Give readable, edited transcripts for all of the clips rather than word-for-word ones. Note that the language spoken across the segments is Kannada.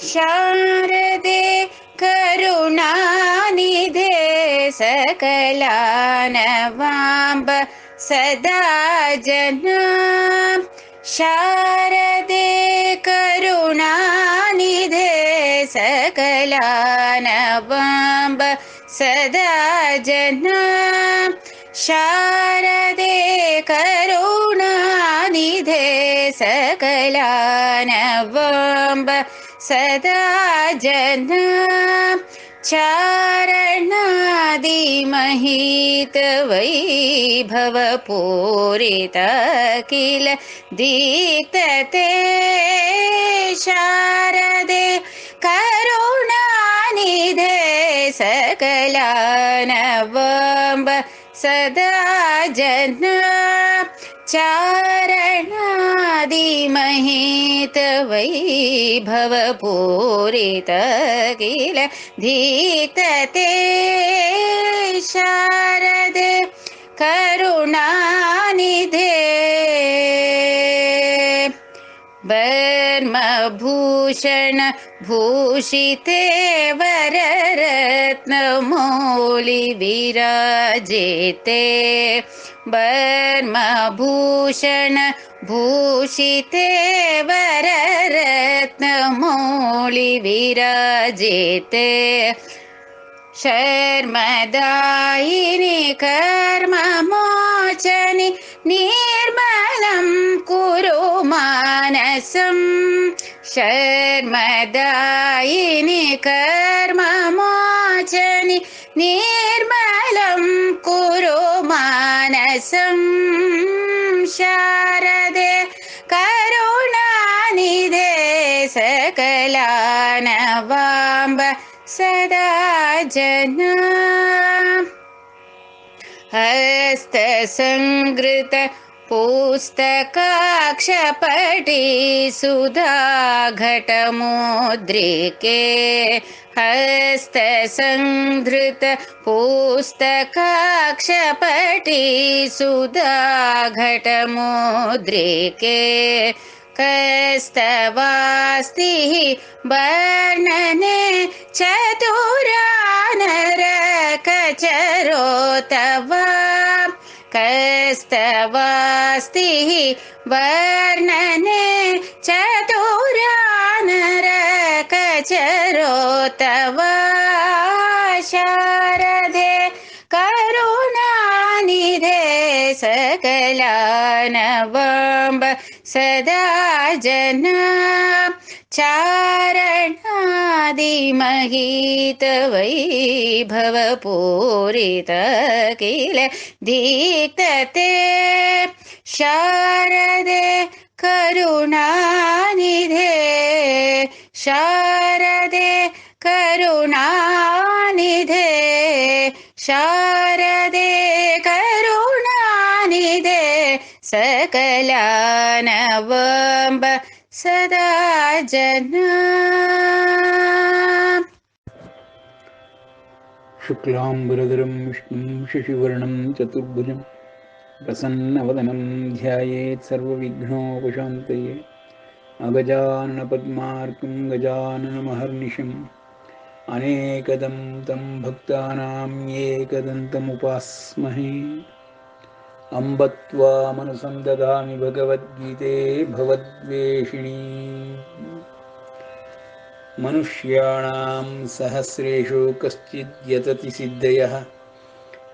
शारदे करुणानिधे सकलानवाम्ब सदा जना। शारदे करुणानिधे सकलानवाम्ब सदा जना। शारदे करुणानिधे सकलानवाम्ब सदा जना। चारणादिमहित वैभवपूरित किल दीप्तते। शारदे करुणानिधे सकलानवाम्ब सदा जना। चारणादिमहित वैभवपूरित किल दीप्तते। शारदे करुणानिधे वर्मभूषण भूषिते वररत्नमौलि विराजिते। वर्मभूषण भूषिते वररत्नमौलि विराजिते। शर्मदायिनि कर्ममोचनि निर्मलं कुरु मानसम्। शर्मदायिनि कर्ममोचनि निर्मलं कुरु मानसम्। शारदे करुणानिधे सकलानवाम्ब सदा जना। हस्तसंहृत पुस्तकाक्षपटी सुधाघटमुद्रिके। हस्तसंहृत पुस्तकाक्षपटी सुधाघटमुद्रिके। कस्तवास्तिः वर्णने चतुरा नरकचरो तव। कस्तवास्तिः वर्णने चतुरा नरकचरो तव। शारदे करुणानिधे सकलानवाम्ब सदा जना। चारणादिमहित वैभवपूरित किल दीप्तते। शारदे करुणानिधे। शारदे करुणानिधे। शारदे करुणानिधे सकलानवाम्ब सदा जना। शुक्लाम्बरधरं विष्णुं शशिवर्णं चतुर्भुजं प्रसन्नवदनं ध्यायेत् सर्वविघ्नोपशान्तये। अगजाननपद्मार्कं गजाननमहर्निशम् अनेकदं तं भक्तानां एकदन्तमुपास्महे। अम्ब त्वामनुसं ददामि भगवद्गीते भवद्वेषिणी। मनुष्याणां सहस्रेषु कश्चिद् यतति सिद्धयः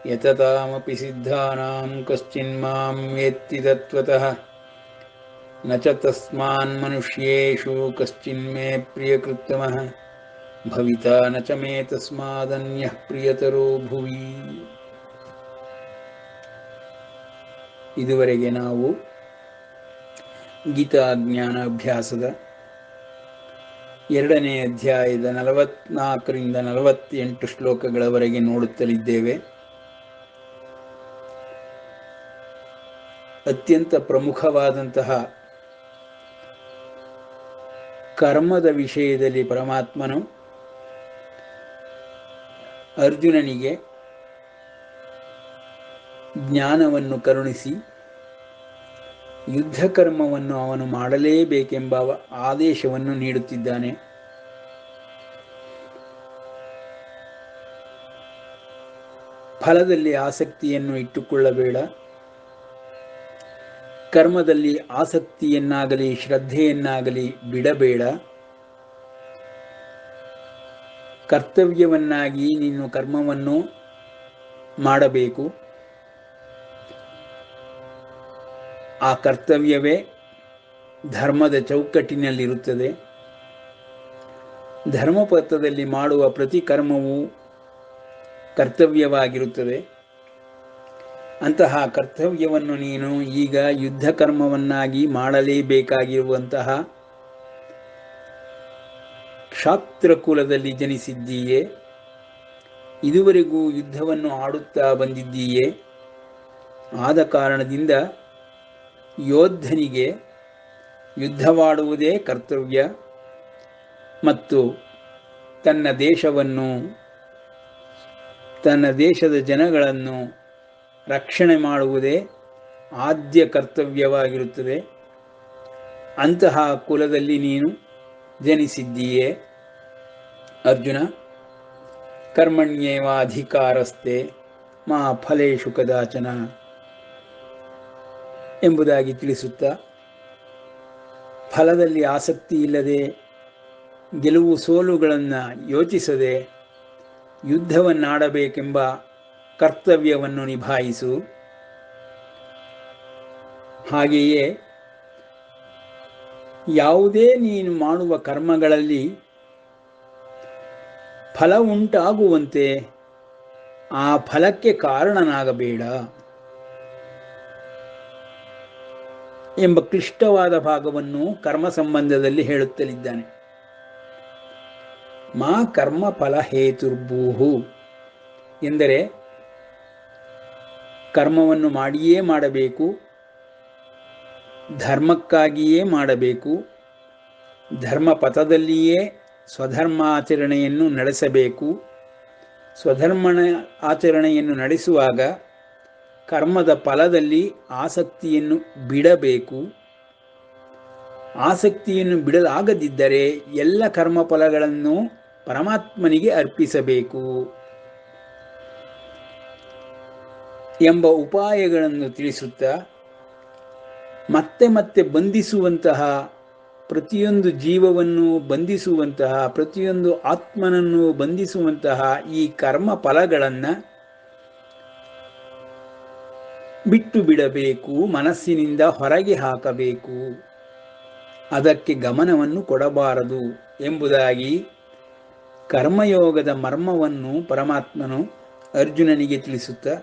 यततामपि सिद्धानां कश्चिन्मां वेत्ति तत्त्वतः। न च तस्मान्मनुष्येषु कश्चिन्मे प्रियकृत्तमः भविता न च मे तस्मादन्यः प्रियतरो भुवि. ಇದುವರೆಗೆ ನಾವು ಗೀತಾ ಜ್ಞಾನ ಅಭ್ಯಾಸದ 2ನೇ ಅಧ್ಯಾಯದ 44ರಿಂದ 48 ಶ್ಲೋಕಗಳವರೆಗೆ ನೋಡುತ್ತಲಿದ್ದೇವೆ. ಅತ್ಯಂತ ಪ್ರಮುಖವಾದಂತಹ ಕರ್ಮದ ವಿಷಯದಲ್ಲಿ ಪರಮಾತ್ಮನು ಅರ್ಜುನನಿಗೆ ಜ್ಞಾನವನ್ನು ಕರುಣಿಸಿ ಯುದ್ಧ ಕರ್ಮವನ್ನು ಅವನು ಮಾಡಲೇಬೇಕೆಂಬ ಆದೇಶವನ್ನು ನೀಡುತ್ತಿದ್ದಾನೆ. ಫಲದಲ್ಲಿ ಆಸಕ್ತಿಯನ್ನು ಇಟ್ಟುಕೊಳ್ಳಬೇಡ. ಕರ್ಮದಲ್ಲಿ ಆಸಕ್ತಿಯನ್ನಾಗಲಿ ಶ್ರದ್ಧೆಯನ್ನಾಗಲಿ ಬಿಡಬೇಡ. ಕರ್ತವ್ಯವನ್ನಾಗಿ ನೀನು ಕರ್ಮವನ್ನು ಮಾಡಬೇಕು. ಆ ಕರ್ತವ್ಯವೇ ಧರ್ಮದ ಚೌಕಟ್ಟಿನಲ್ಲಿರುತ್ತದೆ. ಧರ್ಮಪಥದಲ್ಲಿ ಮಾಡುವ ಪ್ರತಿ ಕರ್ಮವೂ ಕರ್ತವ್ಯವಾಗಿರುತ್ತದೆ. ಅಂತಹ ಕರ್ತವ್ಯವನ್ನು ನೀನು ಈಗ ಯುದ್ಧ ಕರ್ಮವನ್ನಾಗಿ ಮಾಡಲೇಬೇಕಾಗಿರುವಂತಹ ಕ್ಷಾತ್ರ ಕುಲದಲ್ಲಿ ಜನಿಸಿದ್ದೀಯೇ. ಇದುವರೆಗೂ ಯುದ್ಧವನ್ನು ಆಡುತ್ತಾ ಬಂದಿದ್ದೀಯೇ. ಆದ ಕಾರಣದಿಂದ ಯೋಧನಿಗೆ ಯುದ್ಧವಾಡುವುದೇ ಕರ್ತವ್ಯ ಮತ್ತು ತನ್ನ ದೇಶವನ್ನು, ತನ್ನ ದೇಶದ ಜನಗಳನ್ನು ರಕ್ಷಣೆ ಮಾಡುವುದೇ ಆದ್ಯ ಕರ್ತವ್ಯವಾಗಿರುತ್ತದೆ. ಅಂತಹ ಕುಲದಲ್ಲಿ ನೀನು ಜನಿಸಿದ್ದೀಯೇ. ಅರ್ಜುನ, ಕರ್ಮಣ್ಯೇವಾಧಿಕಾರಸ್ತೆ ಮಾ ಫಲೇಷು ಕದಾಚನ ಎಂಬುದಾಗಿ ತಿಳಿಸುತ್ತಾ, ಫಲದಲ್ಲಿ ಆಸಕ್ತಿ ಇಲ್ಲದೆ, ಗೆಲುವು ಸೋಲುಗಳನ್ನು ಯೋಚಿಸದೆ ಯುದ್ಧವನ್ನಾಡಬೇಕೆಂಬ ಕರ್ತವ್ಯವನ್ನು ನಿಭಾಯಿಸು. ಹಾಗೆಯೇ ಯಾವುದೇ ನೀನು ಮಾಡುವ ಕರ್ಮಗಳಲ್ಲಿ ಫಲ ಉಂಟಾಗುವಂತೆ ಆ ಫಲಕ್ಕೆ ಕಾರಣನಾಗಬೇಡ ಎಂಬ ಕ್ಲಿಷ್ಟವಾದ ಭಾಗವನ್ನು ಕರ್ಮ ಸಂಬಂಧದಲ್ಲಿ ಹೇಳುತ್ತಲಿದ್ದಾನೆ. ಮಾ ಕರ್ಮ ಫಲ ಹೇತುರ್ಭೂಹು ಎಂದರೆ ಕರ್ಮವನ್ನು ಮಾಡಿಯೇ ಮಾಡಬೇಕು, ಧರ್ಮಕ್ಕಾಗಿಯೇ ಮಾಡಬೇಕು, ಧರ್ಮಪಥದಲ್ಲಿಯೇ ಸ್ವಧರ್ಮಾಚರಣೆಯನ್ನು ನಡೆಸಬೇಕು. ಸ್ವಧರ್ಮ ಆಚರಣೆಯನ್ನು ನಡೆಸುವಾಗ ಕರ್ಮದ ಫಲದಲ್ಲಿ ಆಸಕ್ತಿಯನ್ನು ಬಿಡಬೇಕು. ಆಸಕ್ತಿಯನ್ನು ಬಿಡಲಾಗದಿದ್ದರೆ ಎಲ್ಲ ಕರ್ಮಫಲಗಳನ್ನು ಪರಮಾತ್ಮನಿಗೆ ಅರ್ಪಿಸಬೇಕು ಎಂಬ ಉಪಾಯಗಳನ್ನು ತಿಳಿಸುತ್ತಾ, ಮತ್ತೆ ಮತ್ತೆ ಬಂಧಿಸುವಂತಹ, ಪ್ರತಿಯೊಂದು ಜೀವವನ್ನು ಬಂಧಿಸುವಂತಹ, ಪ್ರತಿಯೊಂದು ಆತ್ಮನನ್ನು ಬಂಧಿಸುವಂತಹ ಈ ಕರ್ಮ ಫಲಗಳನ್ನು ಬಿಟ್ಟು ಬಿಡಬೇಕು, ಮನಸ್ಸಿನಿಂದ ಹೊರಗೆ ಹಾಕಬೇಕು, ಅದಕ್ಕೆ ಗಮನವನ್ನು ಕೊಡಬಾರದು ಎಂಬುದಾಗಿ ಕರ್ಮಯೋಗದ ಮರ್ಮವನ್ನು ಪರಮಾತ್ಮನು ಅರ್ಜುನನಿಗೆ ತಿಳಿಸುತ್ತಾ,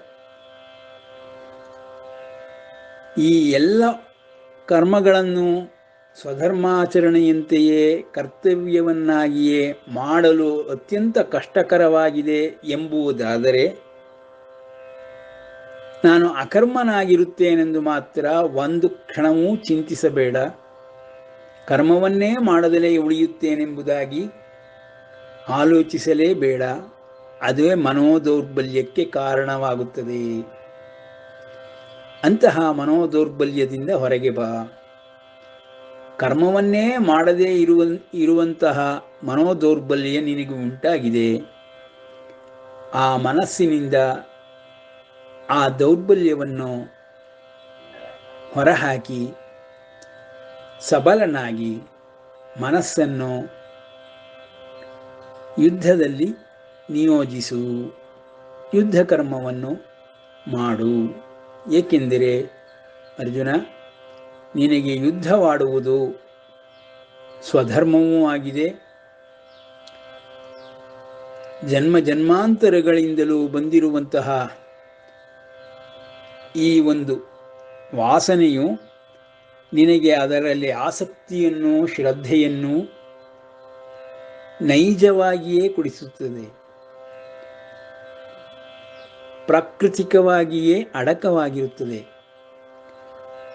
ಈ ಎಲ್ಲ ಕರ್ಮಗಳನ್ನು ಸ್ವಧರ್ಮಾಚರಣೆಯಂತೆಯೇ ಕರ್ತವ್ಯವನ್ನಾಗಿಯೇ ಮಾಡಲು ಅತ್ಯಂತ ಕಷ್ಟಕರವಾಗಿದೆ ಎಂಬುದಾದರೆ, ನಾನು ಅಕರ್ಮನಾಗಿರುತ್ತೇನೆಂದು ಮಾತ್ರ ಒಂದು ಕ್ಷಣವೂ ಚಿಂತಿಸಬೇಡ. ಕರ್ಮವನ್ನೇ ಮಾಡದಲೇ ಉಳಿಯುತ್ತೇನೆಂಬುದಾಗಿ ಆಲೋಚಿಸಲೇಬೇಡ. ಅದುವೇ ಮನೋದೌರ್ಬಲ್ಯಕ್ಕೆ ಕಾರಣವಾಗುತ್ತದೆ. ಅಂತಹ ಮನೋದೌರ್ಬಲ್ಯದಿಂದ ಹೊರಗೆ ಬಾ. ಕರ್ಮವನ್ನೇ ಮಾಡದೇ ಇರುವಂತಹ ಮನೋದೌರ್ಬಲ್ಯ ನಿನಗೆ ಉಂಟಾಗಿದೆ. ಆ ಮನಸ್ಸಿನಿಂದ ಆ ದೌರ್ಬಲ್ಯವನ್ನು ಹೊರಹಾಕಿ ಸಬಲನಾಗಿ ಮನಸ್ಸನ್ನು ಯುದ್ಧದಲ್ಲಿ ನಿಯೋಜಿಸು, ಯುದ್ಧ ಕರ್ಮವನ್ನು ಮಾಡು. ಏಕೆಂದರೆ ಅರ್ಜುನ, ನಿನಗೆ ಯುದ್ಧವಾಡುವುದು ಸ್ವಧರ್ಮವೂ ಆಗಿದೆ. ಜನ್ಮ ಜನ್ಮಾಂತರಗಳಿಂದಲೂ ಬಂದಿರುವಂತಹ ಈ ಒಂದು ವಾಸನೆಯು ನಿನಗೆ ಅದರಲ್ಲಿ ಆಸಕ್ತಿಯನ್ನು, ಶ್ರದ್ಧೆಯನ್ನು ನೈಜವಾಗಿಯೇ ಕೊಡಿಸುತ್ತದೆ. ಪ್ರಾಕೃತಿಕವಾಗಿಯೇ ಅಡಕವಾಗಿರುತ್ತದೆ.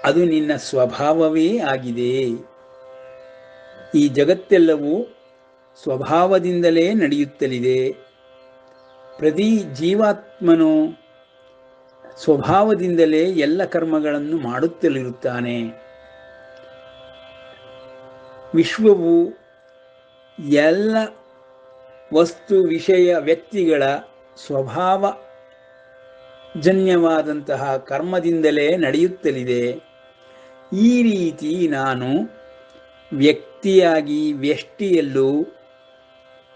ಅದು ನಿನ್ನ ಸ್ವಭಾವವೇ ಆಗಿದೆ. ಈ ಜಗತ್ತೆಲ್ಲವೂ ಸ್ವಭಾವದಿಂದಲೇ ನಡೆಯುತ್ತಲಿದೆ. ಪ್ರತಿ ಜೀವಾತ್ಮನು ಸ್ವಭಾವದಿಂದಲೇ ಎಲ್ಲ ಕರ್ಮಗಳನ್ನು ಮಾಡುತ್ತಲಿರುತ್ತಾನೆ. ವಿಶ್ವವು ಎಲ್ಲ ವಸ್ತು, ವಿಷಯ, ವ್ಯಕ್ತಿಗಳ ಸ್ವಭಾವ ಜನ್ಯವಾದಂತಹ ಕರ್ಮದಿಂದಲೇ ನಡೆಯುತ್ತಲಿದೆ. ಈ ರೀತಿ ನಾನು ವ್ಯಕ್ತಿಯಾಗಿ ವ್ಯಷ್ಟಿಯಲ್ಲೂ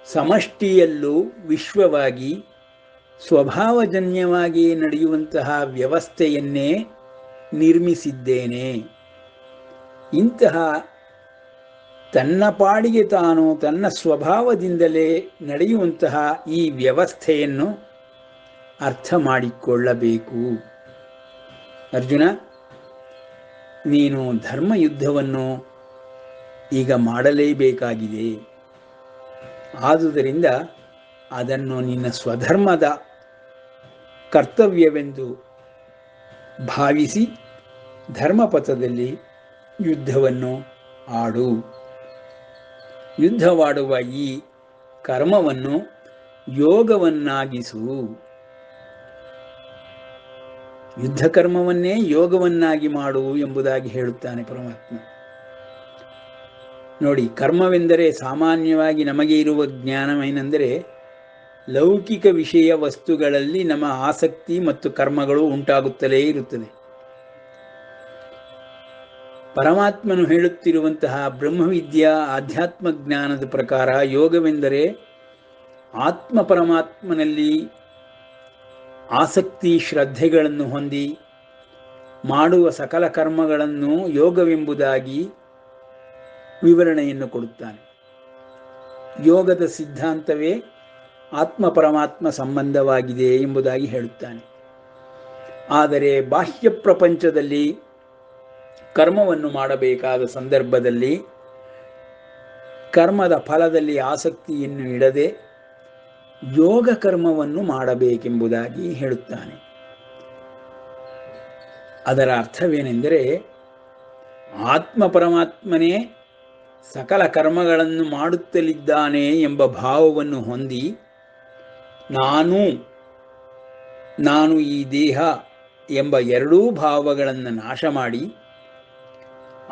ಸಮಷ್ಟಿಯಲ್ಲೂ ವಿಶ್ವವಾಗಿ ಸ್ವಭಾವಜನ್ಯವಾಗಿ ನಡೆಯುವಂತಹ ವ್ಯವಸ್ಥೆಯನ್ನೇ ನಿರ್ಮಿಸಿದ್ದೇನೆ. ಇಂತಹ ತನ್ನ ಪಾಡಿಗೆ ತಾನು ತನ್ನ ಸ್ವಭಾವದಿಂದಲೇ ನಡೆಯುವಂತಹ ಈ ವ್ಯವಸ್ಥೆಯನ್ನು ಅರ್ಥ ಮಾಡಿಕೊಳ್ಳಬೇಕು. ಅರ್ಜುನ, ನೀನು ಧರ್ಮಯುದ್ಧವನ್ನು ಈಗ ಮಾಡಲೇಬೇಕಾಗಿದೆ. ಆದುದರಿಂದ ಅದನ್ನು ನಿನ್ನ ಸ್ವಧರ್ಮದ ಕರ್ತವ್ಯವೆಂದು ಭಾವಿಸಿ ಧರ್ಮಪಥದಲ್ಲಿ ಯುದ್ಧವನ್ನು ಆಡು. ಯುದ್ಧವಾಡುವ ಈ ಕರ್ಮವನ್ನು ಯೋಗವನ್ನಾಗಿಸು. ಯುದ್ಧ ಕರ್ಮವನ್ನೇ ಯೋಗವನ್ನಾಗಿ ಮಾಡು ಎಂಬುದಾಗಿ ಹೇಳುತ್ತಾನೆ ಪರಮಾತ್ಮ. ನೋಡಿ, ಕರ್ಮವೆಂದರೆ ಸಾಮಾನ್ಯವಾಗಿ ನಮಗೆ ಇರುವ ಜ್ಞಾನವೇನೆಂದರೆ ಲೌಕಿಕ ವಿಷಯ ವಸ್ತುಗಳಲ್ಲಿ ನಮ್ಮ ಆಸಕ್ತಿ ಮತ್ತು ಕರ್ಮಗಳು ಉಂಟಾಗುತ್ತಲೇ ಇರುತ್ತದೆ. ಪರಮಾತ್ಮನು ಹೇಳುತ್ತಿರುವಂತಹ ಬ್ರಹ್ಮವಿದ್ಯಾ ಆಧ್ಯಾತ್ಮ ಜ್ಞಾನದ ಪ್ರಕಾರ ಯೋಗವೆಂದರೆ ಆತ್ಮ ಪರಮಾತ್ಮನಲ್ಲಿ ಆಸಕ್ತಿ ಶ್ರದ್ಧೆಗಳನ್ನು ಹೊಂದಿ ಮಾಡುವ ಸಕಲ ಕರ್ಮಗಳನ್ನು ಯೋಗವೆಂಬುದಾಗಿ ವಿವರಣೆಯನ್ನು ಕೊಡುತ್ತಾನೆ. ಯೋಗದ ಸಿದ್ಧಾಂತವೇ ಆತ್ಮ ಪರಮಾತ್ಮ ಸಂಬಂಧವಾಗಿದೆ ಎಂಬುದಾಗಿ ಹೇಳುತ್ತಾನೆ. ಆದರೆ ಬಾಹ್ಯ ಪ್ರಪಂಚದಲ್ಲಿ ಕರ್ಮವನ್ನು ಮಾಡಬೇಕಾದ ಸಂದರ್ಭದಲ್ಲಿ ಕರ್ಮದ ಫಲದಲ್ಲಿ ಆಸಕ್ತಿಯನ್ನು ಇಡದೆ ಯೋಗ ಕರ್ಮವನ್ನು ಮಾಡಬೇಕೆಂಬುದಾಗಿ ಹೇಳುತ್ತಾನೆ. ಅದರ ಅರ್ಥವೇನೆಂದರೆ ಆತ್ಮ ಪರಮಾತ್ಮನೇ ಸಕಲ ಕರ್ಮಗಳನ್ನು ಮಾಡುತ್ತಲಿದ್ದಾನೆ ಎಂಬ ಭಾವವನ್ನು ಹೊಂದಿ ನಾನು ಈ ದೇಹ ಎಂಬ ಎರಡೂ ಭಾವಗಳನ್ನು ನಾಶ ಮಾಡಿ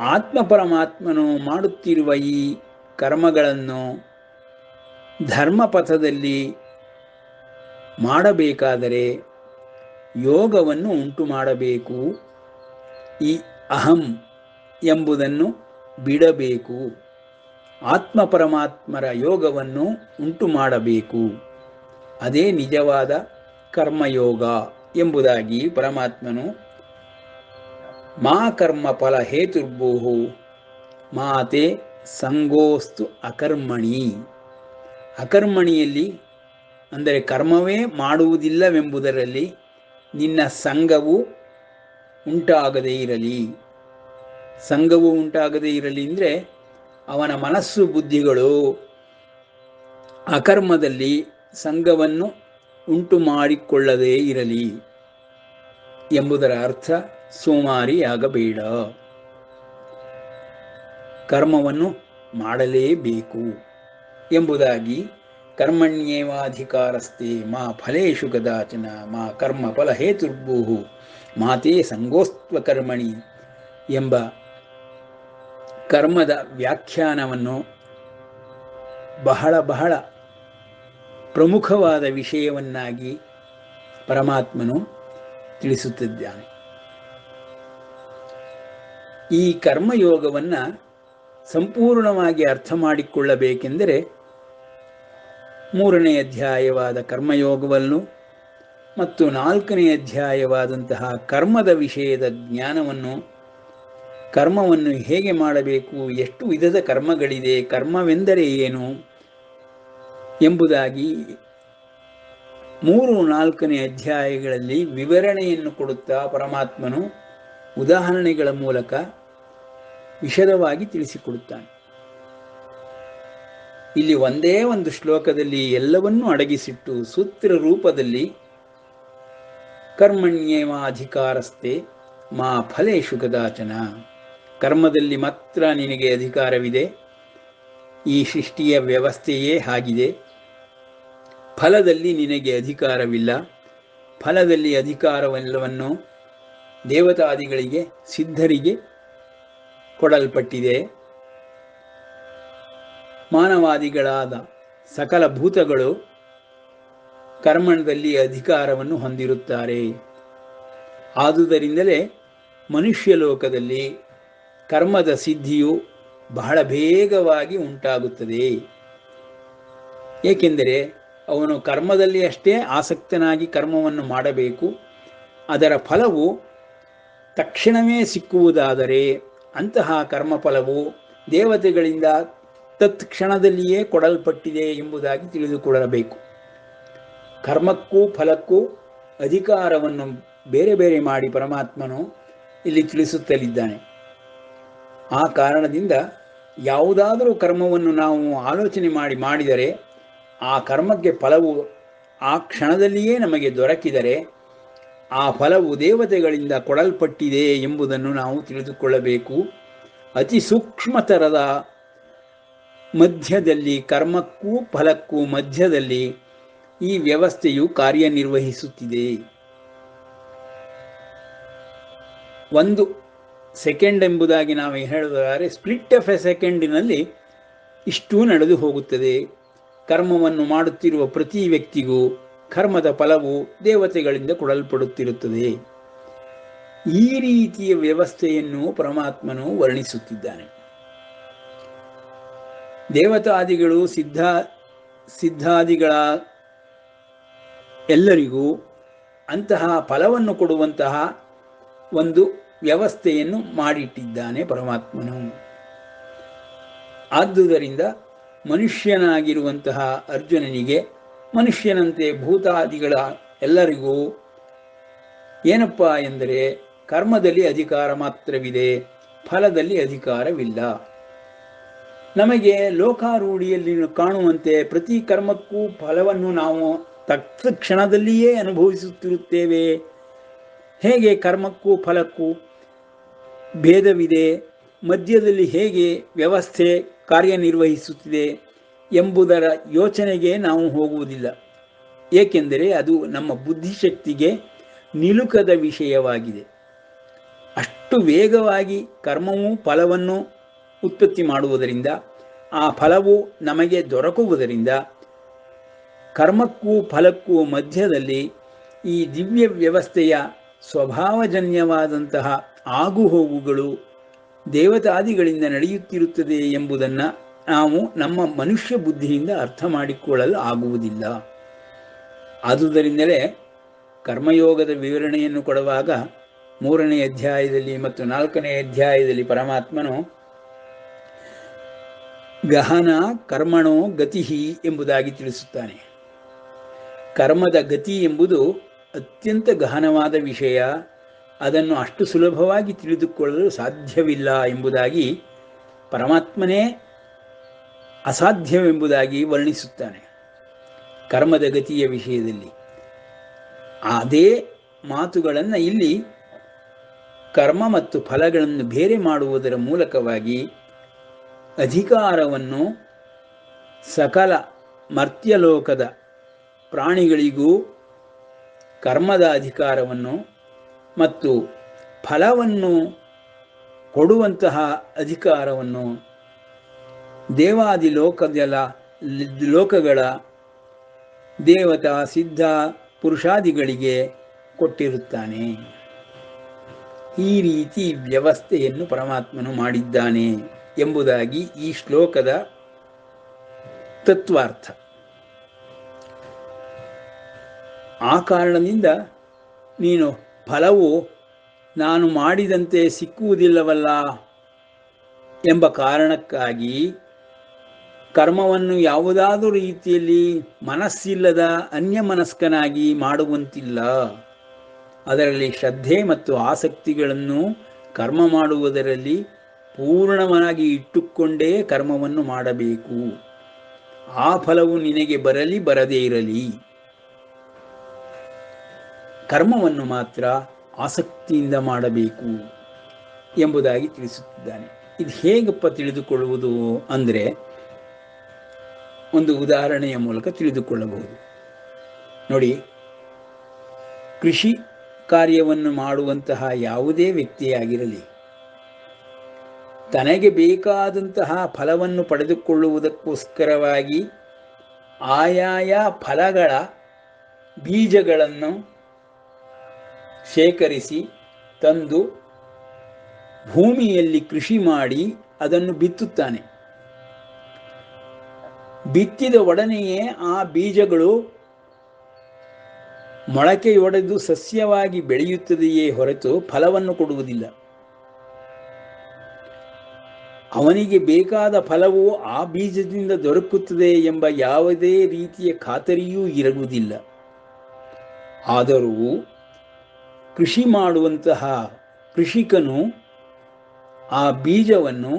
ಆತ್ಮ ಪರಮಾತ್ಮನು ಮಾಡುತ್ತಿರುವ ಈ ಕರ್ಮಗಳನ್ನು ಧರ್ಮಪಥದಲ್ಲಿ ಮಾಡಬೇಕಾದರೆ ಯೋಗವನ್ನು ಉಂಟು ಮಾಡಬೇಕು. ಈ ಅಹಂ ಎಂಬುದನ್ನು ಬಿಡಬೇಕು. ಆತ್ಮ ಪರಮಾತ್ಮರ ಯೋಗವನ್ನು ಉಂಟು ಮಾಡಬೇಕು. ಅದೇ ನಿಜವಾದ ಕರ್ಮಯೋಗ ಎಂಬುದಾಗಿ ಪರಮಾತ್ಮನು ಮಾ ಕರ್ಮ ಫಲ ಹೇತುರ್ಭೂಹು ಮಾತೆ ಸಂಗೋಸ್ತು ಅಕರ್ಮಣಿ. ಅಕರ್ಮಣಿಯಲ್ಲಿ ಅಂದರೆ ಕರ್ಮವೇ ಮಾಡುವುದಿಲ್ಲವೆಂಬುದರಲ್ಲಿ ನಿನ್ನ ಸಂಗವು ಉಂಟಾಗದೇ ಇರಲಿ. ಸಂಗವು ಉಂಟಾಗದೇ ಇರಲಿ ಅಂದರೆ ಅವನ ಮನಸ್ಸು ಬುದ್ಧಿಗಳು ಅಕರ್ಮದಲ್ಲಿ ಸಂಗವನ್ನು ಉಂಟು ಮಾಡಿಕೊಳ್ಳದೇ ಇರಲಿ ಎಂಬುದರ ಅರ್ಥ ಸೋಮಾರಿಯಾಗಬೇಡ. ಕರ್ಮವನ್ನು ಮಾಡಲೇಬೇಕು ಎಂಬುದಾಗಿ ಕರ್ಮಣ್ಯೇವಾಧಿಕಾರಸ್ತೆ ಮಾ ಫಲೇಷು ಕದಾಚನ ಮಾ ಕರ್ಮ ಫಲ ಹೇತುರ್ಭೂಹು ಮಾತೇ ಸಂಗೋಸ್ತ್ವ ಕರ್ಮಣಿ ಎಂಬ ಕರ್ಮದ ವ್ಯಾಖ್ಯಾನವನ್ನು ಬಹಳ ಪ್ರಮುಖವಾದ ವಿಷಯವನ್ನಾಗಿ ಪರಮಾತ್ಮನು ತಿಳಿಸುತ್ತಿದ್ದಾನೆ. ಈ ಕರ್ಮಯೋಗವನ್ನು ಸಂಪೂರ್ಣವಾಗಿ ಅರ್ಥ ಮಾಡಿಕೊಳ್ಳಬೇಕೆಂದರೆ 3ನೇ ಅಧ್ಯಾಯವಾದ ಕರ್ಮಯೋಗವನ್ನು ಮತ್ತು 4ನೇ ಅಧ್ಯಾಯವಾದಂತಹ ಕರ್ಮದ ವಿಷಯದ ಜ್ಞಾನವನ್ನು, ಕರ್ಮವನ್ನು ಹೇಗೆ ಮಾಡಬೇಕು, ಎಷ್ಟು ವಿಧದ ಕರ್ಮಗಳಿದೆ, ಕರ್ಮವೆಂದರೆ ಏನು ಎಂಬುದಾಗಿ 3-4ನೇ ಅಧ್ಯಾಯಗಳಲ್ಲಿ ವಿವರಣೆಯನ್ನು ಕೊಡುತ್ತಾ ಪರಮಾತ್ಮನು ಉದಾಹರಣೆಗಳ ಮೂಲಕ ವಿಶದವಾಗಿ ತಿಳಿಸಿಕೊಡುತ್ತಾನೆ. ಇಲ್ಲಿ ಒಂದೇ ಒಂದು ಶ್ಲೋಕದಲ್ಲಿ ಎಲ್ಲವನ್ನೂ ಅಡಗಿಸಿಟ್ಟು ಸೂತ್ರ ರೂಪದಲ್ಲಿ ಕರ್ಮಣ್ಯೇವಾಧಿಕಾರಸ್ತೆ ಮಾ ಫಲೇಷು ಕದಾಚನ, ಕರ್ಮದಲ್ಲಿ ಮಾತ್ರ ನಿನಗೆ ಅಧಿಕಾರವಿದೆ, ಈ ಸೃಷ್ಟಿಯ ವ್ಯವಸ್ಥೆಯೇ ಹಾಗಿದೆ, ಫಲದಲ್ಲಿ ನಿನಗೆ ಅಧಿಕಾರವಿಲ್ಲ, ಫಲದಲ್ಲಿ ಅಧಿಕಾರವೆಲ್ಲವನ್ನು ದೇವತಾದಿಗಳಿಗೆ ಸಿದ್ಧರಿಗೆ ಕೊಡಲ್ಪಟ್ಟಿದೆ. ಮಾನವಾದಿಗಳಾದ ಸಕಲ ಭೂತಗಳು ಕರ್ಮದಲ್ಲಿ ಅಧಿಕಾರವನ್ನು ಹೊಂದಿರುತ್ತಾರೆ. ಆದುದರಿಂದಲೇ ಮನುಷ್ಯ ಲೋಕದಲ್ಲಿ ಕರ್ಮದ ಸಿದ್ಧಿಯು ಬಹಳ ಬೇಗವಾಗಿ ಉಂಟಾಗುತ್ತದೆ. ಏಕೆಂದರೆ ಅವನು ಕರ್ಮದಲ್ಲಿ ಅಷ್ಟೇ ಆಸಕ್ತನಾಗಿ ಕರ್ಮವನ್ನು ಮಾಡಬೇಕು. ಅದರ ಫಲವು ತಕ್ಷಣವೇ ಸಿಕ್ಕುವುದಾದರೆ ಅಂತಹ ಕರ್ಮಫಲವು ದೇವತೆಗಳಿಂದ ತತ್ಕ್ಷಣದಲ್ಲಿಯೇ ಕೊಡಲ್ಪಟ್ಟಿದೆ ಎಂಬುದಾಗಿ ತಿಳಿದುಕೊಳ್ಳಬೇಕು. ಕರ್ಮಕ್ಕೂ ಫಲಕ್ಕೂ ಅಧಿಕಾರವನ್ನು ಬೇರೆ ಬೇರೆ ಮಾಡಿ ಪರಮಾತ್ಮನು ಇಲ್ಲಿ ತಿಳಿಸುತ್ತಲಿದ್ದಾನೆ. ಆ ಕಾರಣದಿಂದ ಯಾವುದಾದರೂ ಕರ್ಮವನ್ನು ನಾವು ಆಲೋಚನೆ ಮಾಡಿದರೆ ಆ ಕರ್ಮಕ್ಕೆ ಫಲವು ಆ ಕ್ಷಣದಲ್ಲಿಯೇ ನಮಗೆ ದೊರಕಿದರೆ ಆ ಫಲವು ದೇವತೆಗಳಿಂದ ಕೊಡಲ್ಪಟ್ಟಿದೆ ಎಂಬುದನ್ನು ನಾವು ತಿಳಿದುಕೊಳ್ಳಬೇಕು. ಅತಿ ಸೂಕ್ಷ್ಮತರದ ಮಧ್ಯದಲ್ಲಿ, ಕರ್ಮಕ್ಕೂ ಫಲಕ್ಕೂ ಮಧ್ಯದಲ್ಲಿ ಈ ವ್ಯವಸ್ಥೆಯು ಕಾರ್ಯನಿರ್ವಹಿಸುತ್ತಿದೆ. 1 ಸೆಕೆಂಡ್ ಎಂಬುದಾಗಿ ನಾವು ಹೇಳುವುದಾದರೆ ಸ್ಪ್ಲಿಟ್ ಆಫ್ ಎ ಸೆಕೆಂಡಿನಲ್ಲಿ ಇಷ್ಟೂ ನಡೆದು ಹೋಗುತ್ತದೆ. ಕರ್ಮವನ್ನು ಮಾಡುತ್ತಿರುವ ಪ್ರತಿ ವ್ಯಕ್ತಿಗೂ ಕರ್ಮದ ಫಲವು ದೇವತೆಗಳಿಂದ ಕೊಡಲ್ಪಡುತ್ತಿರುತ್ತದೆ. ಈ ರೀತಿಯ ವ್ಯವಸ್ಥೆಯನ್ನು ಪರಮಾತ್ಮನು ವರ್ಣಿಸುತ್ತಿದ್ದಾನೆ. ದೇವತಾದಿಗಳು ಸಿದ್ಧಾದಿಗಳ ಎಲ್ಲರಿಗೂ ಅಂತಹ ಫಲವನ್ನು ಕೊಡುವಂತಹ ಒಂದು ವ್ಯವಸ್ಥೆಯನ್ನು ಮಾಡಿಟ್ಟಿದ್ದಾನೆ ಪರಮಾತ್ಮನು. ಆದುದರಿಂದ ಮನುಷ್ಯನಾಗಿರುವಂತಹ ಅರ್ಜುನನಿಗೆ ಮನುಷ್ಯನಂತೆ ಭೂತಾದಿಗಳ ಎಲ್ಲರಿಗೂ ಏನಪ್ಪ ಎಂದರೆ ಕರ್ಮದಲ್ಲಿ ಅಧಿಕಾರ ಮಾತ್ರವಿದೆ, ಫಲದಲ್ಲಿ ಅಧಿಕಾರವಿಲ್ಲ. ನಮಗೆ ಲೋಕಾರೂಢಿಯಲ್ಲಿ ಕಾಣುವಂತೆ ಪ್ರತಿ ಕರ್ಮಕ್ಕೂ ಫಲವನ್ನು ನಾವು ತತ್ಕ್ಷಣದಲ್ಲಿಯೇ ಅನುಭವಿಸುತ್ತಿರುತ್ತೇವೆ. ಹೇಗೆ ಕರ್ಮಕ್ಕೂ ಫಲಕ್ಕೂ ಭೇದವಿದೆ, ಮಧ್ಯದಲ್ಲಿ ಹೇಗೆ ವ್ಯವಸ್ಥೆ ಕಾರ್ಯನಿರ್ವಹಿಸುತ್ತಿದೆ ಎಂಬುದರ ಯೋಚನೆಗೆ ನಾವು ಹೋಗುವುದಿಲ್ಲ. ಏಕೆಂದರೆ ಅದು ನಮ್ಮ ಬುದ್ಧಿಶಕ್ತಿಗೆ ನಿಲುಕದ ವಿಷಯವಾಗಿದೆ. ಅಷ್ಟು ವೇಗವಾಗಿ ಕರ್ಮವು ಫಲವನ್ನು ಉತ್ಪತ್ತಿ ಮಾಡುವುದರಿಂದ ಆ ಫಲವು ನಮಗೆ ದೊರಕುವುದರಿಂದ ಕರ್ಮಕ್ಕೂ ಫಲಕ್ಕೂ ಮಧ್ಯದಲ್ಲಿ ಈ ದಿವ್ಯ ವ್ಯವಸ್ಥೆಯ ಸ್ವಭಾವಜನ್ಯವಾದಂತಹ ಆಗುಹೋಗುಗಳು ದೇವತಾದಿಗಳಿಂದ ನಡೆಯುತ್ತಿರುತ್ತದೆ ಎಂಬುದನ್ನು ನಾವು ನಮ್ಮ ಮನುಷ್ಯ ಬುದ್ಧಿಯಿಂದ ಅರ್ಥ ಮಾಡಿಕೊಳ್ಳಲು ಆಗುವುದಿಲ್ಲ. ಆದುದರಿಂದಲೇ ಕರ್ಮಯೋಗದ ವಿವರಣೆಯನ್ನು ಕೊಡುವಾಗ 3ನೇ ಅಧ್ಯಾಯದಲ್ಲಿ ಮತ್ತು 4ನೇ ಅಧ್ಯಾಯದಲ್ಲಿ ಪರಮಾತ್ಮನು ಗಹನ ಕರ್ಮಣೋ ಗತಿ ಎಂಬುದಾಗಿ ತಿಳಿಸುತ್ತಾನೆ. ಕರ್ಮದ ಗತಿ ಎಂಬುದು ಅತ್ಯಂತ ಗಹನವಾದ ವಿಷಯ, ಅದನ್ನು ಅಷ್ಟು ಸುಲಭವಾಗಿ ತಿಳಿದುಕೊಳ್ಳಲು ಸಾಧ್ಯವಿಲ್ಲ ಎಂಬುದಾಗಿ ಪರಮಾತ್ಮನೇ ಅಸಾಧ್ಯವೆಂಬುದಾಗಿ ವರ್ಣಿಸುತ್ತಾನೆ. ಕರ್ಮದ ಗತಿಯ ವಿಷಯದಲ್ಲಿ ಅದೇ ಮಾತುಗಳನ್ನು ಇಲ್ಲಿ ಕರ್ಮ ಮತ್ತು ಫಲಗಳನ್ನು ಬೇರೆ ಮಾಡುವುದರ ಮೂಲಕವಾಗಿ ಅಧಿಕಾರವನ್ನು ಸಕಲ ಮರ್ತ್ಯಲೋಕದ ಪ್ರಾಣಿಗಳಿಗೂ ಕರ್ಮದ ಅಧಿಕಾರವನ್ನು ಮತ್ತು ಫಲವನ್ನು ಕೊಡುವಂತಹ ಅಧಿಕಾರವನ್ನು ದೇವಾದಿ ಲೋಕಗಳ ದೇವತಾ ಸಿದ್ಧ ಪುರುಷಾದಿಗಳಿಗೆ ಕೊಟ್ಟಿರುತ್ತಾನೆ. ಈ ರೀತಿ ವ್ಯವಸ್ಥೆಯನ್ನು ಪರಮಾತ್ಮನು ಮಾಡಿದ್ದಾನೆ ಎಂಬುದಾಗಿ ಈ ಶ್ಲೋಕದ ತತ್ವಾರ್ಥ. ಆ ಕಾರಣದಿಂದ ನೀನು ಫಲವು ನಾನು ಮಾಡಿದಂತೆ ಸಿಕ್ಕುವುದಿಲ್ಲವಲ್ಲ ಎಂಬ ಕಾರಣಕ್ಕಾಗಿ ಕರ್ಮವನ್ನು ಯಾವುದಾದರೂ ರೀತಿಯಲ್ಲಿ ಮನಸ್ಸಿಲ್ಲದ ಅನ್ಯಮನಸ್ಕನಾಗಿ ಮಾಡುವಂತಿಲ್ಲ. ಅದರಲ್ಲಿ ಶ್ರದ್ಧೆ ಮತ್ತು ಆಸಕ್ತಿಗಳನ್ನು ಕರ್ಮ ಮಾಡುವುದರಲ್ಲಿ ಪೂರ್ಣವಾಗಿ ಇಟ್ಟುಕೊಂಡೇ ಕರ್ಮವನ್ನು ಮಾಡಬೇಕು. ಆ ಫಲವು ನಿನಗೆ ಬರಲಿ ಬರದೇ ಇರಲಿ, ಕರ್ಮವನ್ನು ಮಾತ್ರ ಆಸಕ್ತಿಯಿಂದ ಮಾಡಬೇಕು ಎಂಬುದಾಗಿ ತಿಳಿಸುತ್ತಿದ್ದಾನೆ. ಇದು ಹೇಗಪ್ಪ ತಿಳಿದುಕೊಳ್ಳುವುದು ಅಂದರೆ ಒಂದು ಉದಾಹರಣೆಯ ಮೂಲಕ ತಿಳಿದುಕೊಳ್ಳಬಹುದು. ನೋಡಿ, ಕೃಷಿ ಕಾರ್ಯವನ್ನು ಮಾಡುವಂತಹ ಯಾವುದೇ ವ್ಯಕ್ತಿಯಾಗಿರಲಿ ತನಗೆ ಬೇಕಾದಂತಹ ಫಲವನ್ನು ಪಡೆದುಕೊಳ್ಳುವುದಕ್ಕೋಸ್ಕರವಾಗಿ ಆಯಾಯ ಫಲಗಳ ಬೀಜಗಳನ್ನು ಶೇಖರಿಸಿ ತಂದು ಭೂಮಿಯಲ್ಲಿ ಕೃಷಿ ಮಾಡಿ ಅದನ್ನು ಬಿತ್ತುತ್ತಾನೆ. ಬಿತ್ತಿದ ಒಡನೆಯೇ ಆ ಬೀಜಗಳು ಮೊಳಕೆಯೊಡೆದು ಸಸ್ಯವಾಗಿ ಬೆಳೆಯುತ್ತದೆಯೇ ಹೊರತು ಫಲವನ್ನು ಕೊಡುವುದಿಲ್ಲ. ಅವನಿಗೆ ಬೇಕಾದ ಫಲವು ಆ ಬೀಜದಿಂದ ದೊರಕುತ್ತದೆ ಎಂಬ ಯಾವುದೇ ರೀತಿಯ ಖಾತರಿಯೂ ಇರುವುದಿಲ್ಲ. ಆದರೂ ಕೃಷಿ ಮಾಡುವಂತಹ ಕೃಷಿಕನು ಆ ಬೀಜವನ್ನು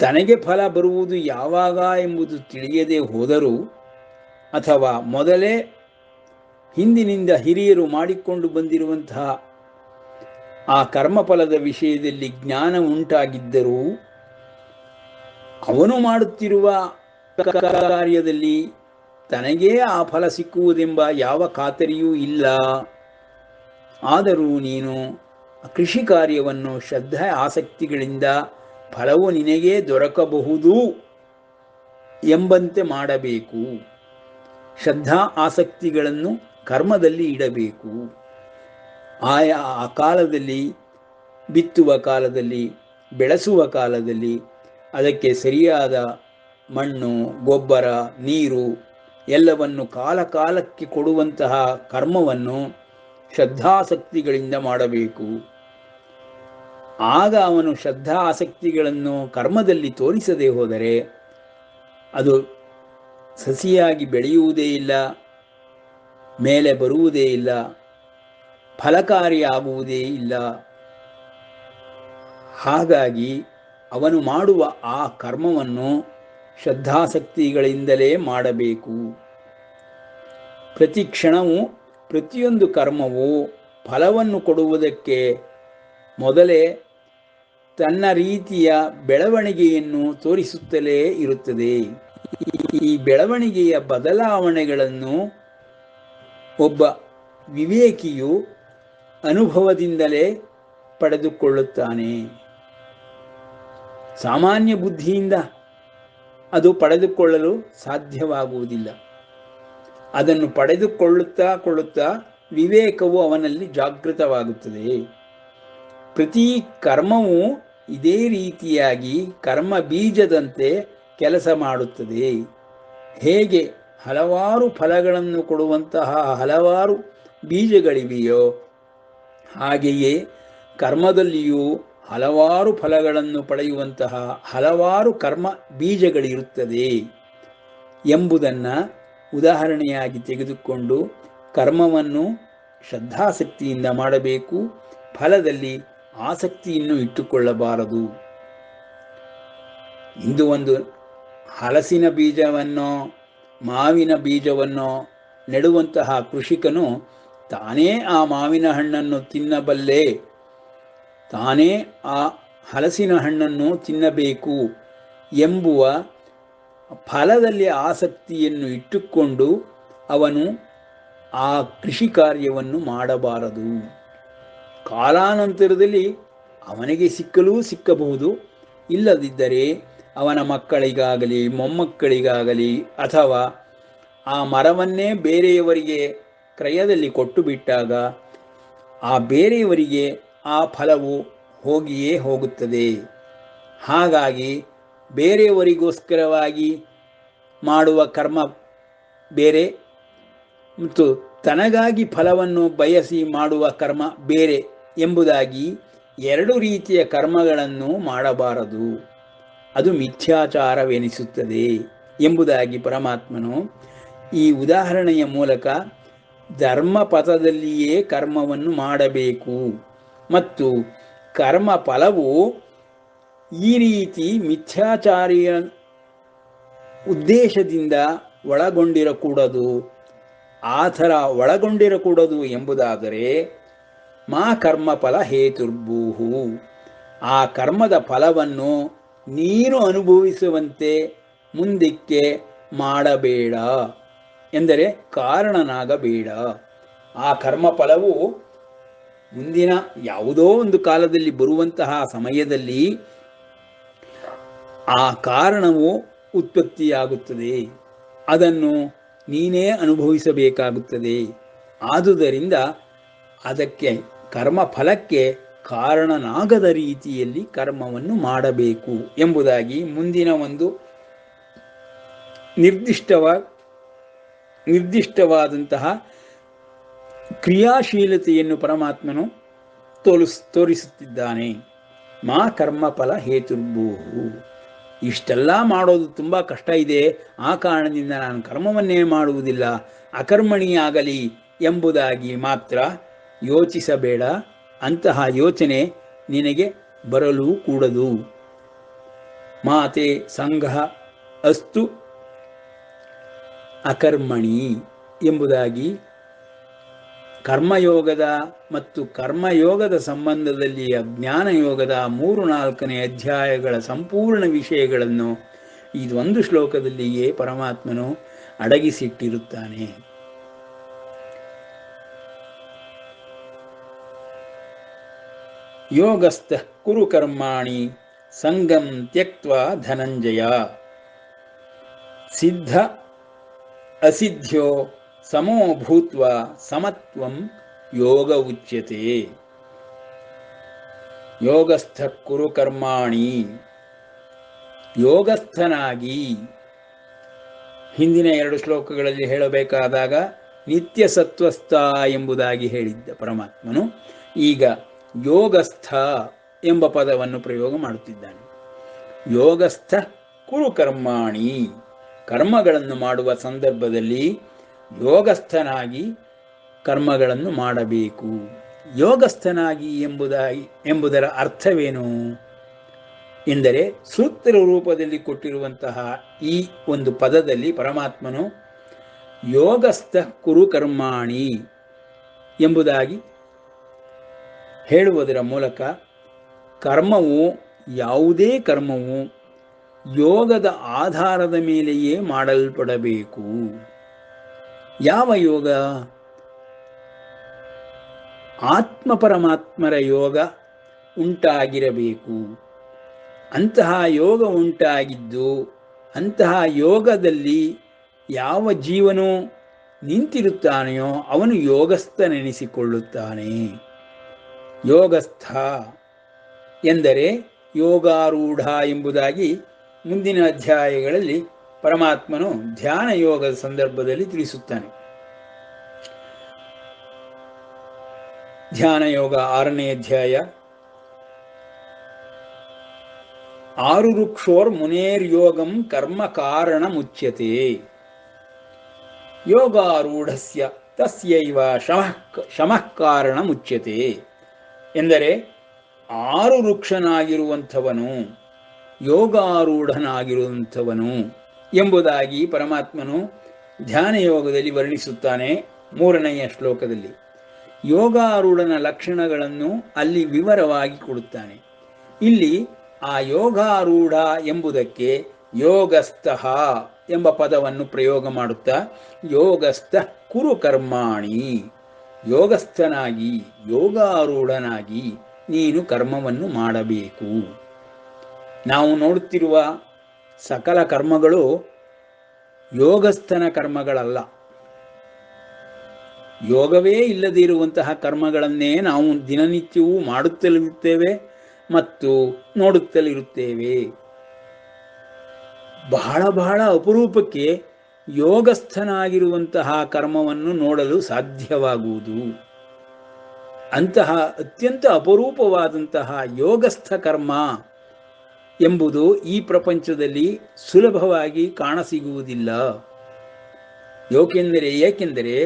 ತನಗೆ ಫಲ ಬರುವುದು ಯಾವಾಗ ಎಂಬುದು ತಿಳಿಯದೆ ಹೋದರೂ, ಅಥವಾ ಮೊದಲೇ ಹಿಂದಿನಿಂದ ಹಿರಿಯರು ಮಾಡಿಕೊಂಡು ಬಂದಿರುವಂತಹ ಆ ಕರ್ಮಫಲದ ವಿಷಯದಲ್ಲಿ ಜ್ಞಾನ ಉಂಟಾಗಿದ್ದರೂ, ಅವನು ಮಾಡುತ್ತಿರುವ ಕಾರ್ಯದಲ್ಲಿ ತನಗೇ ಆ ಫಲ ಸಿಕ್ಕುವುದೆಂಬ ಯಾವ ಖಾತರಿಯೂ ಇಲ್ಲ. ಆದರೂ ನೀನು ಕೃಷಿ ಕಾರ್ಯವನ್ನು ಶ್ರದ್ಧೆ ಆಸಕ್ತಿಗಳಿಂದ ಫಲವು ನಿನಗೇ ದೊರಕಬಹುದು ಎಂಬಂತೆ ಮಾಡಬೇಕು. ಶ್ರದ್ಧಾ ಆಸಕ್ತಿಗಳನ್ನು ಕರ್ಮದಲ್ಲಿ ಇಡಬೇಕು. ಆಯಾ ಆ ಕಾಲದಲ್ಲಿ, ಬಿತ್ತುವ ಕಾಲದಲ್ಲಿ, ಬೆಳೆಸುವ ಕಾಲದಲ್ಲಿ ಅದಕ್ಕೆ ಸರಿಯಾದ ಮಣ್ಣು, ಗೊಬ್ಬರ, ನೀರು ಎಲ್ಲವನ್ನು ಕಾಲ ಕಾಲಕ್ಕೆ ಕೊಡುವಂತಹ ಕರ್ಮವನ್ನು ಶ್ರದ್ಧಾಸಕ್ತಿಗಳಿಂದ ಮಾಡಬೇಕು. ಆಗ ಅವನು ಶ್ರದ್ಧಾ ಆಸಕ್ತಿಗಳನ್ನು ಕರ್ಮದಲ್ಲಿ ತೋರಿಸದೆ ಹೋದರೆ ಅದು ಸಸಿಯಾಗಿ ಬೆಳೆಯುವುದೇ ಇಲ್ಲ, ಮೇಲೆ ಬರುವುದೇ ಇಲ್ಲ, ಫಲಕಾರಿಯಾಗುವುದೇ ಇಲ್ಲ. ಹಾಗಾಗಿ ಅವನು ಮಾಡುವ ಆ ಕರ್ಮವನ್ನು ಶ್ರದ್ಧಾಸಕ್ತಿಗಳಿಂದಲೇ ಮಾಡಬೇಕು. ಪ್ರತಿ ಕ್ಷಣವೂ ಪ್ರತಿಯೊಂದು ಕರ್ಮವು ಫಲವನ್ನು ಕೊಡುವುದಕ್ಕೆ ಮೊದಲೇ ತನ್ನ ರೀತಿಯ ಬೆಳವಣಿಗೆಯನ್ನು ತೋರಿಸುತ್ತಲೇ ಇರುತ್ತದೆ. ಈ ಬೆಳವಣಿಗೆಯ ಬದಲಾವಣೆಗಳನ್ನು ಒಬ್ಬ ವಿವೇಕಿಯು ಅನುಭವದಿಂದಲೇ ಪಡೆದುಕೊಳ್ಳುತ್ತಾನೆ. ಸಾಮಾನ್ಯ ಬುದ್ಧಿಯಿಂದ ಅದು ಪಡೆದುಕೊಳ್ಳಲು ಸಾಧ್ಯವಾಗುವುದಿಲ್ಲ. ಅದನ್ನು ಪಡೆದುಕೊಳ್ಳುತ್ತಾ ವಿವೇಕವು ಅವನಲ್ಲಿ ಜಾಗೃತವಾಗುತ್ತದೆ. ಪ್ರತಿ ಕರ್ಮವು ಇದೇ ರೀತಿಯಾಗಿ ಕರ್ಮ ಬೀಜದಂತೆ ಕೆಲಸ ಮಾಡುತ್ತದೆ. ಹೇಗೆ ಹಲವಾರು ಫಲಗಳನ್ನು ಕೊಡುವಂತಹ ಹಲವಾರು ಬೀಜಗಳಿವೆಯೋ, ಹಾಗೆಯೇ ಕರ್ಮದಲ್ಲಿಯೂ ಹಲವಾರು ಫಲಗಳನ್ನು ಪಡೆಯುವಂತಹ ಹಲವಾರು ಕರ್ಮ ಬೀಜಗಳಿರುತ್ತದೆ ಎಂಬುದನ್ನು ಉದಾಹರಣೆಯಾಗಿ ತೆಗೆದುಕೊಂಡು ಕರ್ಮವನ್ನು ಶ್ರದ್ಧಾಸಕ್ತಿಯಿಂದ ಮಾಡಬೇಕು. ಫಲದಲ್ಲಿ ಆಸಕ್ತಿಯನ್ನು ಇಟ್ಟುಕೊಳ್ಳಬಾರದು. ಇಂದು ಒಂದು ಹಲಸಿನ ಬೀಜವನ್ನೋ ಮಾವಿನ ಬೀಜವನ್ನೋ ನೆಡುವಂತಹ ಕೃಷಿಕನು ತಾನೇ ಆ ಮಾವಿನ ಹಣ್ಣನ್ನು ತಿನ್ನಬಲ್ಲೆ, ತಾನೇ ಆ ಹಲಸಿನ ಹಣ್ಣನ್ನು ತಿನ್ನಬೇಕು ಎಂಬುವ ಫಲದಲ್ಲಿ ಆಸಕ್ತಿಯನ್ನು ಇಟ್ಟುಕೊಂಡು ಅವನು ಆ ಕೃಷಿ ಕಾರ್ಯವನ್ನು ಮಾಡಬಾರದು. ಕಾಲಾನಂತರದಲ್ಲಿ ಅವನಿಗೆ ಸಿಕ್ಕಲೂ ಸಿಕ್ಕಬಹುದು, ಇಲ್ಲದಿದ್ದರೆ ಅವನ ಮಕ್ಕಳಿಗಾಗಲಿ ಮೊಮ್ಮಕ್ಕಳಿಗಾಗಲಿ ಅಥವಾ ಆ ಮರವನ್ನೇ ಬೇರೆಯವರಿಗೆ ಕ್ರಯದಲ್ಲಿ ಕೊಟ್ಟು ಬಿಟ್ಟಾಗ ಆ ಬೇರೆಯವರಿಗೆ ಆ ಫಲವು ಹೋಗಿಯೇ ಹೋಗುತ್ತದೆ. ಹಾಗಾಗಿ ಬೇರೆಯವರಿಗೋಸ್ಕರವಾಗಿ ಮಾಡುವ ಕರ್ಮ ಬೇರೆ ಮತ್ತು ತನಗಾಗಿ ಫಲವನ್ನು ಬಯಸಿ ಮಾಡುವ ಕರ್ಮ ಬೇರೆ ಎಂಬುದಾಗಿ ಎರಡು ರೀತಿಯ ಕರ್ಮಗಳನ್ನು ಮಾಡಬಾರದು. ಅದು ಮಿಥ್ಯಾಚಾರವೆನಿಸುತ್ತದೆ ಎಂಬುದಾಗಿ ಪರಮಾತ್ಮನು ಈ ಉದಾಹರಣೆಯ ಮೂಲಕ ಧರ್ಮಪಥದಲ್ಲಿಯೇ ಕರ್ಮವನ್ನು ಮಾಡಬೇಕು ಮತ್ತು ಕರ್ಮ ಫಲವು ಈ ರೀತಿ ಮಿಥ್ಯಾಚಾರಿಯ ಉದ್ದೇಶದಿಂದ ಒಳಗೊಂಡಿರಕೂಡದು. ಆ ಥರ ಒಳಗೊಂಡಿರಕೂಡದು ಎಂಬುದಾದರೆ ಮಾ ಕರ್ಮಫಲ ಹೇತುರ್ಭೂಹು, ಆ ಕರ್ಮದ ಫಲವನ್ನು ನೀನು ಅನುಭವಿಸುವಂತೆ ಮುಂದಕ್ಕೆ ಮಾಡಬೇಡ, ಎಂದರೆ ಕಾರಣನಾಗಬೇಡ. ಆ ಕರ್ಮಫಲವು ಮುಂದಿನ ಯಾವುದೋ ಒಂದು ಕಾಲದಲ್ಲಿ ಬರುವಂತಹ ಸಮಯದಲ್ಲಿ ಆ ಕಾರಣವು ಉತ್ಪತ್ತಿಯಾಗುತ್ತದೆ, ಅದನ್ನು ನೀನೇ ಅನುಭವಿಸಬೇಕಾಗುತ್ತದೆ. ಆದುದರಿಂದ ಅದಕ್ಕೆ ಕರ್ಮ ಫಲಕ್ಕೆ ಕಾರಣನಾಗದ ರೀತಿಯಲ್ಲಿ ಕರ್ಮವನ್ನು ಮಾಡಬೇಕು ಎಂಬುದಾಗಿ ಮುಂದಿನ ಒಂದು ನಿರ್ದಿಷ್ಟವಾದಂತಹ ಕ್ರಿಯಾಶೀಲತೆಯನ್ನು ಪರಮಾತ್ಮನು ತೋರಿಸುತ್ತಿದ್ದಾನೆ. ಮಾ ಕರ್ಮಫಲ ಹೇತುರ್ಭೂಹು. ಇಷ್ಟೆಲ್ಲ ಮಾಡೋದು ತುಂಬ ಕಷ್ಟ ಇದೆ, ಆ ಕಾರಣದಿಂದ ನಾನು ಕರ್ಮವನ್ನೇ ಮಾಡುವುದಿಲ್ಲ, ಅಕರ್ಮಣಿಯಾಗಲಿ ಎಂಬುದಾಗಿ ಮಾತ್ರ ಯೋಚಿಸಬೇಡ. ಅಂತಹ ಯೋಚನೆ ನಿನಗೆ ಬರಲೂ ಕೂಡದು. ಮಾತೆ ಸಂಘ ಅಸ್ತು ಅಕರ್ಮಣಿ ಎಂಬುದಾಗಿ ಕರ್ಮಯೋಗದ ಮತ್ತು ಕರ್ಮಯೋಗದ ಸಂಬಂಧದಲ್ಲಿ ಜ್ಞಾನಯೋಗದ 3-4 ಅಧ್ಯಾಯಗಳ ಸಂಪೂರ್ಣ ವಿಷಯಗಳನ್ನು ಇದೊಂದು ಶ್ಲೋಕದಲ್ಲಿಯೇ ಪರಮಾತ್ಮನು ಅಡಗಿಸಿಟ್ಟಿರುತ್ತಾನೆ. ಯೋಗಸ್ಥಃ ಕುರು ಕರ್ಮಾಣಿ ಸಂಗಂ ತ್ಯಕ್ತ್ವಾ ಧನಂಜಯ ಸಿದ್ಧ ಅಸಿದ್ಧ್ಯೋ ಸಮೋ ಭೂತ್ವಾ ಸಮತ್ವಂ ಯೋಗ ಉಚ್ಯತೆ. ಯೋಗಸ್ಥ ಕುರು ಕರ್ಮಾಣಿ, ಯೋಗಸ್ಥನಾಗಿ, ಹಿಂದಿನ 2 ಶ್ಲೋಕಗಳಲ್ಲಿ ಹೇಳಬೇಕಾದಾಗ ನಿತ್ಯ ಸತ್ವಸ್ಥ ಎಂಬುದಾಗಿ ಹೇಳಿದ್ದ ಪರಮಾತ್ಮನು ಈಗ ಯೋಗಸ್ಥ ಎಂಬ ಪದವನ್ನು ಪ್ರಯೋಗ ಮಾಡುತ್ತಿದ್ದಾನೆ. ಯೋಗಸ್ಥ ಕುರು ಕರ್ಮಾಣಿ, ಕರ್ಮಗಳನ್ನು ಮಾಡುವ ಸಂದರ್ಭದಲ್ಲಿ ಯೋಗಸ್ಥನಾಗಿ ಕರ್ಮಗಳನ್ನು ಮಾಡಬೇಕು. ಯೋಗಸ್ಥನಾಗಿ ಎಂಬುದರ ಅರ್ಥವೇನು ಎಂದರೆ, ಸೂತ್ರ ರೂಪದಲ್ಲಿ ಕೊಟ್ಟಿರುವಂತಹ ಈ ಒಂದು ಪದದಲ್ಲಿ ಪರಮಾತ್ಮನು ಯೋಗಸ್ಥ ಕುರು ಕರ್ಮಾಣಿ ಎಂಬುದಾಗಿ ಹೇಳುವುದರ ಮೂಲಕ ಕರ್ಮವು, ಯಾವುದೇ ಕರ್ಮವು ಯೋಗದ ಆಧಾರದ ಮೇಲೆಯೇ ಮಾಡಲ್ಪಡಬೇಕು. ಯಾವ ಯೋಗ? ಆತ್ಮ ಪರಮಾತ್ಮರ ಯೋಗ ಉಂಟಾಗಿರಬೇಕು. ಅಂತಹ ಯೋಗ ಉಂಟಾಗಿದ್ದು, ಅಂತಹ ಯೋಗದಲ್ಲಿ ಯಾವ ಜೀವನು ನಿಂತಿರುತ್ತಾನೆಯೋ ಅವನು ಯೋಗಸ್ಥನೆನಿಸಿಕೊಳ್ಳುತ್ತಾನೆ. ಯೋಗಸ್ಥ ಎಂದರೆ ಯೋಗಾರೂಢ ಎಂಬುದಾಗಿ ಮುಂದಿನ ಅಧ್ಯಾಯಗಳಲ್ಲಿ ಪರಮಾತ್ಮನು ಧ್ಯಾನ ಯೋಗದ ಸಂದರ್ಭದಲ್ಲಿ ತಿಳಿಸುತ್ತಾನೆ. ಧ್ಯಾನ ಯೋಗ 6ನೇ ಅಧ್ಯಾಯ. ಆರುರುಕ್ಷೋರ್ ಮುನೇರ್ಯೋಗಂ ಕರ್ಮ ಕಾರಣ ಮುಚ್ಯತೆ ಯೋಗಾರೂಢಸ್ಯ ತಸ್ಯೈವ ಶಮಃ ಕಾರಣ ಮುಚ್ಯತೆ ಎಂದರೆ, 6 ವೃಕ್ಷನಾಗಿರುವಂಥವನು ಯೋಗಾರೂಢನಾಗಿರುವಂಥವನು ಎಂಬುದಾಗಿ ಪರಮಾತ್ಮನು ಧ್ಯಾನ ಯೋಗದಲ್ಲಿ ವರ್ಣಿಸುತ್ತಾನೆ 3ನೆಯ ಶ್ಲೋಕದಲ್ಲಿ. ಯೋಗಾರೂಢನ ಲಕ್ಷಣಗಳನ್ನು ಅಲ್ಲಿ ವಿವರವಾಗಿ ಕೊಡುತ್ತಾನೆ. ಇಲ್ಲಿ ಆ ಯೋಗಾರೂಢ ಎಂಬುದಕ್ಕೆ ಯೋಗಸ್ಥಃ ಎಂಬ ಪದವನ್ನು ಪ್ರಯೋಗ ಮಾಡುತ್ತಾ, ಯೋಗಸ್ಥ ಕುರು ಕರ್ಮಾಣಿ, ಯೋಗಸ್ಥನಾಗಿ ಯೋಗಾರೂಢನಾಗಿ ನೀನು ಕರ್ಮವನ್ನು ಮಾಡಬೇಕು. ನಾವು ನೋಡುತ್ತಿರುವ ಸಕಲ ಕರ್ಮಗಳು ಯೋಗಸ್ಥನ ಕರ್ಮಗಳಲ್ಲ. ಯೋಗವೇ ಇಲ್ಲದಿರುವಂತಹ ಕರ್ಮಗಳನ್ನೇ ನಾವು ದಿನನಿತ್ಯವೂ ಮಾಡುತ್ತಲಿರುತ್ತೇವೆ ಮತ್ತು ನೋಡುತ್ತಲಿರುತ್ತೇವೆ. ಬಹಳ ಬಹಳ ಅಪರೂಪಕ್ಕೆ ಯೋಗಸ್ಥನಾಗಿರುವಂತಹ ಕರ್ಮವನ್ನು ನೋಡಲು ಸಾಧ್ಯವಾಗುವುದು. ಅಂತಹ ಅತ್ಯಂತ ಅಪರೂಪವಾದಂತಹ ಯೋಗಸ್ಥ ಕರ್ಮ ಎಂಬುದು ಈ ಪ್ರಪಂಚದಲ್ಲಿ ಸುಲಭವಾಗಿ ಕಾಣಸಿಗುವುದಿಲ್ಲ. ಏಕೆಂದರೆ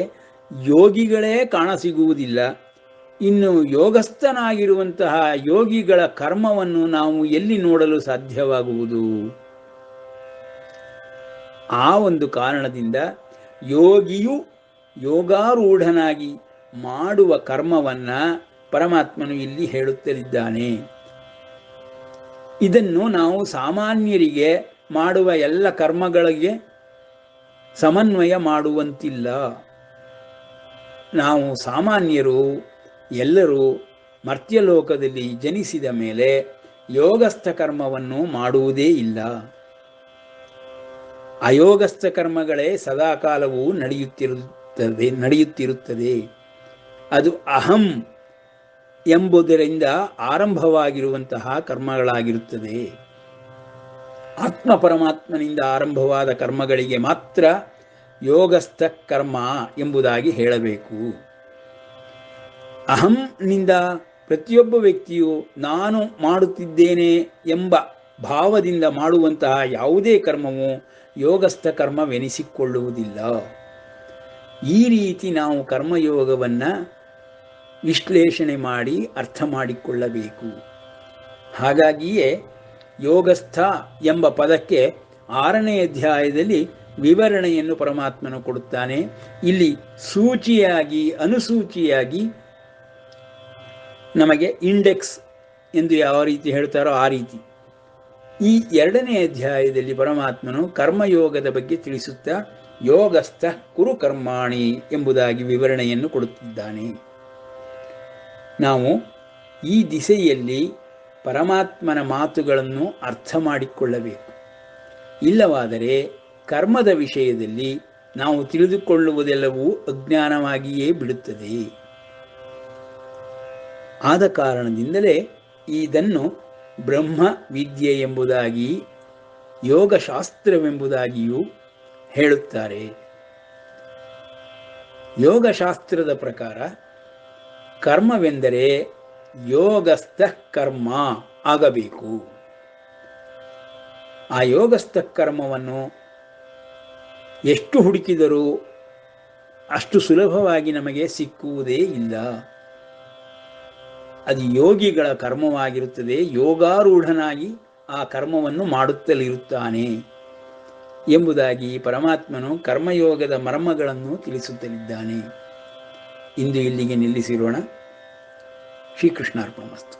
ಯೋಗಿಗಳೇ ಕಾಣಸಿಗುವುದಿಲ್ಲ. ಇನ್ನು ಯೋಗಸ್ಥನಾಗಿರುವಂತಹ ಯೋಗಿಗಳ ಕರ್ಮವನ್ನು ನಾವು ಎಲ್ಲಿ ನೋಡಲು ಸಾಧ್ಯವಾಗುವುದು? ಆ ಒಂದು ಕಾರಣದಿಂದ ಯೋಗಿಯು ಯೋಗಾರೂಢನಾಗಿ ಮಾಡುವ ಕರ್ಮವನ್ನ ಪರಮಾತ್ಮನು ಇಲ್ಲಿ ಹೇಳುತ್ತಲಿದ್ದಾನೆ. ಇದನ್ನು ನಾವು ಸಾಮಾನ್ಯರಿಗೆ ಮಾಡುವ ಎಲ್ಲ ಕರ್ಮಗಳಿಗೆ ಸಮನ್ವಯ ಮಾಡುವಂತಿಲ್ಲ. ನಾವು ಸಾಮಾನ್ಯರು ಎಲ್ಲರೂ ಮರ್ತ್ಯಲೋಕದಲ್ಲಿ ಜನಿಸಿದ ಮೇಲೆ ಯೋಗಸ್ಥ ಕರ್ಮವನ್ನು ಮಾಡುವುದೇ ಇಲ್ಲ. ಅಯೋಗಸ್ಥ ಕರ್ಮಗಳೇ ಸದಾಕಾಲವೂ ನಡೆಯುತ್ತಿರುತ್ತದೆ. ಅದು ಅಹಂ ಎಂಬುದರಿಂದ ಆರಂಭವಾಗಿರುವಂತಹ ಕರ್ಮಗಳಾಗಿರುತ್ತದೆ. ಆತ್ಮ ಪರಮಾತ್ಮನಿಂದ ಆರಂಭವಾದ ಕರ್ಮಗಳಿಗೆ ಮಾತ್ರ ಯೋಗಸ್ಥ ಕರ್ಮ ಎಂಬುದಾಗಿ ಹೇಳಬೇಕು. ಅಹಂನಿಂದ ಪ್ರತಿಯೊಬ್ಬ ವ್ಯಕ್ತಿಯು ನಾನು ಮಾಡುತ್ತಿದ್ದೇನೆ ಎಂಬ ಭಾವದಿಂದ ಮಾಡುವಂತಹ ಯಾವುದೇ ಕರ್ಮವು ಯೋಗಸ್ಥ ಕರ್ಮವೆನಿಸಿಕೊಳ್ಳುವುದಿಲ್ಲ. ಈ ರೀತಿ ನಾವು ಕರ್ಮಯೋಗವನ್ನು ವಿಶ್ಲೇಷಣೆ ಮಾಡಿ ಅರ್ಥ ಮಾಡಿಕೊಳ್ಳಬೇಕು. ಹಾಗಾಗಿಯೇ ಯೋಗಸ್ಥ ಎಂಬ ಪದಕ್ಕೆ 6ನೇ ಅಧ್ಯಾಯದಲ್ಲಿ ವಿವರಣೆಯನ್ನು ಪರಮಾತ್ಮನು ಕೊಡುತ್ತಾನೆ. ಇಲ್ಲಿ ಸೂಚಿಯಾಗಿ ಅನುಸೂಚಿಯಾಗಿ ನಮಗೆ ಇಂಡೆಕ್ಸ್ ಎಂದು ಯಾವ ರೀತಿ ಹೇಳ್ತಾರೋ ಆ ರೀತಿ ಈ 2ನೇ ಅಧ್ಯಾಯದಲ್ಲಿ ಪರಮಾತ್ಮನು ಕರ್ಮಯೋಗದ ಬಗ್ಗೆ ತಿಳಿಸುತ್ತಾ ಯೋಗಸ್ಥ ಕುರು ಕರ್ಮಾಣಿ ಎಂಬುದಾಗಿ ವಿವರಣೆಯನ್ನು ಕೊಡುತ್ತಿದ್ದಾನೆ. ನಾವು ಈ ದಿಸೆಯಲ್ಲಿ ಪರಮಾತ್ಮನ ಮಾತುಗಳನ್ನು ಅರ್ಥ ಮಾಡಿಕೊಳ್ಳಬೇಕು. ಇಲ್ಲವಾದರೆ ಕರ್ಮದ ವಿಷಯದಲ್ಲಿ ನಾವು ತಿಳಿದುಕೊಳ್ಳುವುದೆಲ್ಲವೂ ಅಜ್ಞಾನವಾಗಿಯೇ ಬಿಡುತ್ತದೆ. ಆದ ಕಾರಣದಿಂದಲೇ ಇದನ್ನು ಬ್ರಹ್ಮ ವಿದ್ಯೆ ಎಂಬುದಾಗಿ ಯೋಗಶಾಸ್ತ್ರವೆಂಬುದಾಗಿಯೂ ಹೇಳುತ್ತಾರೆ. ಯೋಗಶಾಸ್ತ್ರದ ಪ್ರಕಾರ ಕರ್ಮವೆಂದರೆ ಯೋಗಸ್ಥ ಕರ್ಮ ಆಗಬೇಕು. ಆ ಯೋಗಸ್ಥ ಕರ್ಮವನ್ನು ಎಷ್ಟು ಹುಡುಕಿದರೂ ಅಷ್ಟು ಸುಲಭವಾಗಿ ನಮಗೆ ಸಿಕ್ಕುವುದೇ ಇಲ್ಲ. ಅದು ಯೋಗಿಗಳ ಕರ್ಮವಾಗಿರುತ್ತದೆ. ಯೋಗಾರೂಢನಾಗಿ ಆ ಕರ್ಮವನ್ನು ಮಾಡುತ್ತಲಿರುತ್ತಾನೆ ಎಂಬುದಾಗಿ ಪರಮಾತ್ಮನು ಕರ್ಮಯೋಗದ ಮರ್ಮಗಳನ್ನು ತಿಳಿಸುತ್ತಲಿದ್ದಾನೆ. ಇಂದು ಇಲ್ಲಿಗೆ ನಿಲ್ಲಿಸಿರೋಣ. ಶ್ರೀಕೃಷ್ಣಾರ್ಪಣಮಸ್ತು.